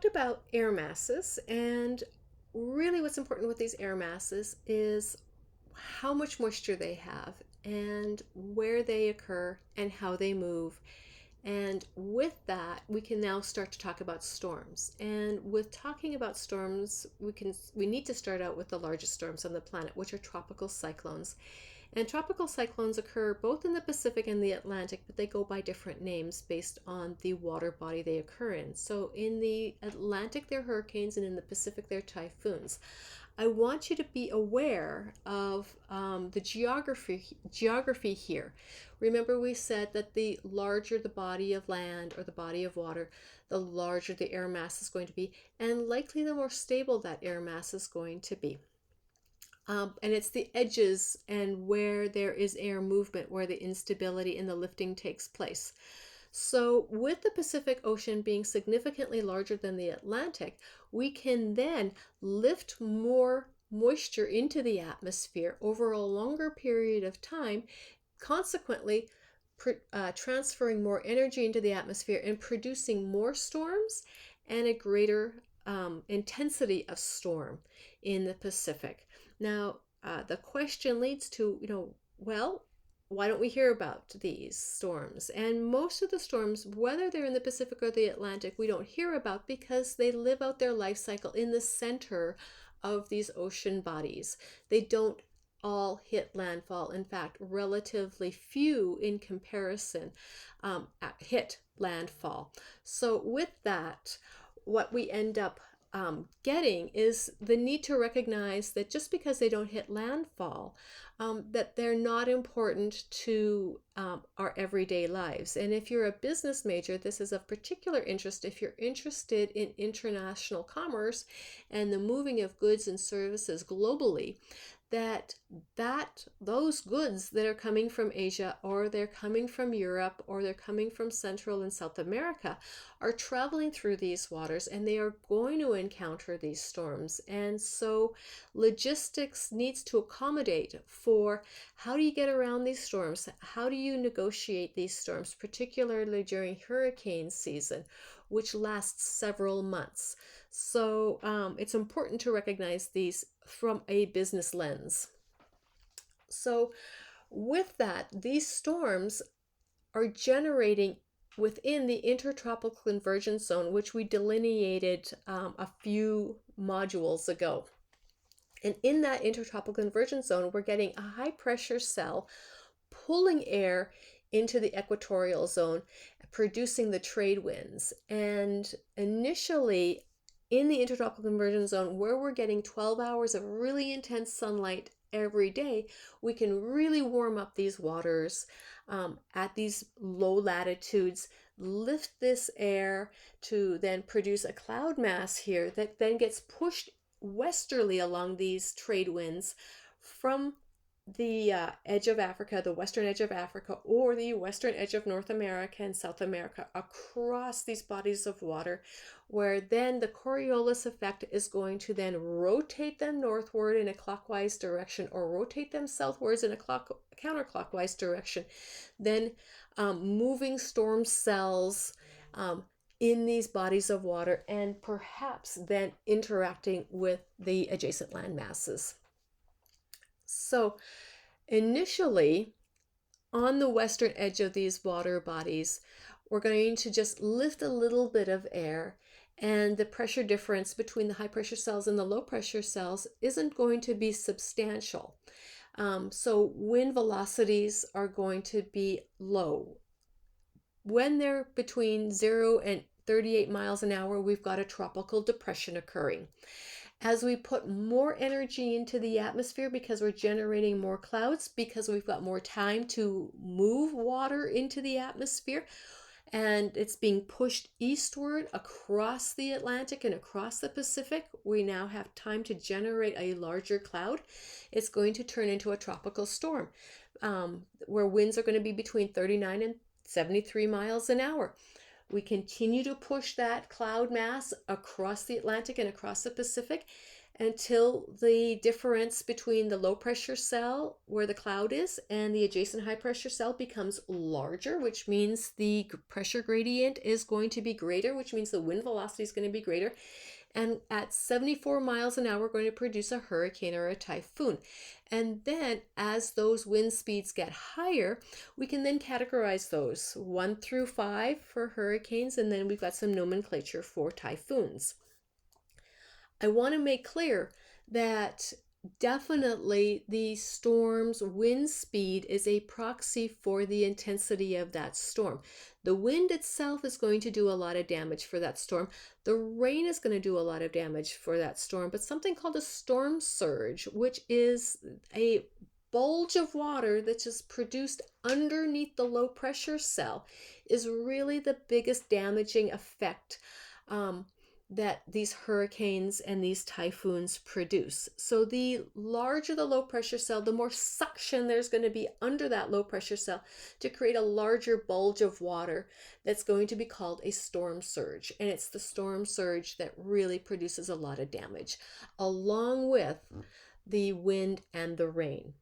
talked about air masses, and really what's important with these air masses is how much moisture they have and where they occur and how they move. And with that, we can now start to talk about storms. And with talking about storms, we need to start out with the largest storms on the planet, which are tropical cyclones. And tropical cyclones occur both in the Pacific and the Atlantic, but they go by different names based on the water body they occur in. So in the Atlantic, they're hurricanes, and in the Pacific, they're typhoons. I want you to be aware of the geography here. Remember, we said that the larger the body of land or the body of water, the larger the air mass is going to be, and likely the more stable that air mass is going to be. And it's the edges and where there is air movement where the instability and the lifting takes place. So, with the Pacific Ocean being significantly larger than the Atlantic, we can then lift more moisture into the atmosphere over a longer period of time, consequently, transferring more energy into the atmosphere and producing more storms and a greater intensity of storm in the Pacific. Now, the question leads to, well, why don't we hear about these storms? And most of the storms, whether they're in the Pacific or the Atlantic, we don't hear about because they live out their life cycle in the center of these ocean bodies. They don't all hit landfall. In fact, relatively few in comparison hit landfall. So with that, what we end up getting is the need to recognize that just because they don't hit landfall, that they're not important to our everyday lives. And if you're a business major, this is of particular interest if you're interested in international commerce and the moving of goods and services globally, that those goods that are coming from Asia, or they're coming from Europe, or they're coming from Central and South America are traveling through these waters, and they are going to encounter these storms. And so logistics needs to accommodate for how do you get around these storms? How do you negotiate these storms, particularly during hurricane season, which lasts several months? So it's important to recognize these from a business lens. So with that, these storms are generating within the intertropical convergence zone, which we delineated a few modules ago. And in that intertropical convergence zone, we're getting a high pressure cell pulling air into the equatorial zone, producing the trade winds. And initially, in the intertropical convergence zone, where we're getting 12 hours of really intense sunlight every day, we can really warm up these waters at these low latitudes, lift this air to then produce a cloud mass here that then gets pushed westerly along these trade winds from the edge of Africa, the western edge of Africa, or the western edge of North America and South America, across these bodies of water, where then the Coriolis effect is going to then rotate them northward in a clockwise direction, or rotate them southwards in a counterclockwise direction, then moving storm cells in these bodies of water, and perhaps then interacting with the adjacent land masses. So initially, on the western edge of these water bodies, we're going to just lift a little bit of air, and the pressure difference between the high pressure cells and the low pressure cells isn't going to be substantial. So wind velocities are going to be low. When they're between 0 and 38 miles an hour, we've got a tropical depression occurring. As we put more energy into the atmosphere, because we're generating more clouds, because we've got more time to move water into the atmosphere, and it's being pushed eastward across the Atlantic and across the Pacific, we now have time to generate a larger cloud. It's going to turn into a tropical storm, where winds are going to be between 39 and 73 miles an hour. We continue to push that cloud mass across the Atlantic and across the Pacific, until the difference between the low pressure cell where the cloud is and the adjacent high pressure cell becomes larger, which means the pressure gradient is going to be greater, which means the wind velocity is going to be greater. And at 74 miles an hour, we're going to produce a hurricane or a typhoon. And then as those wind speeds get higher, we can then categorize those 1 through 5 for hurricanes, and then we've got some nomenclature for typhoons. I want to make clear that definitely the storm's wind speed is a proxy for the intensity of that storm. The wind itself is going to do a lot of damage for that storm. The rain is going to do a lot of damage for that storm, but something called a storm surge, which is a bulge of water that's just produced underneath the low pressure cell, is really the biggest damaging effect that these hurricanes and these typhoons produce. So the larger the low pressure cell, the more suction there's going to be under that low pressure cell to create a larger bulge of water that's going to be called a storm surge. And it's the storm surge that really produces a lot of damage, along with the wind and the rain.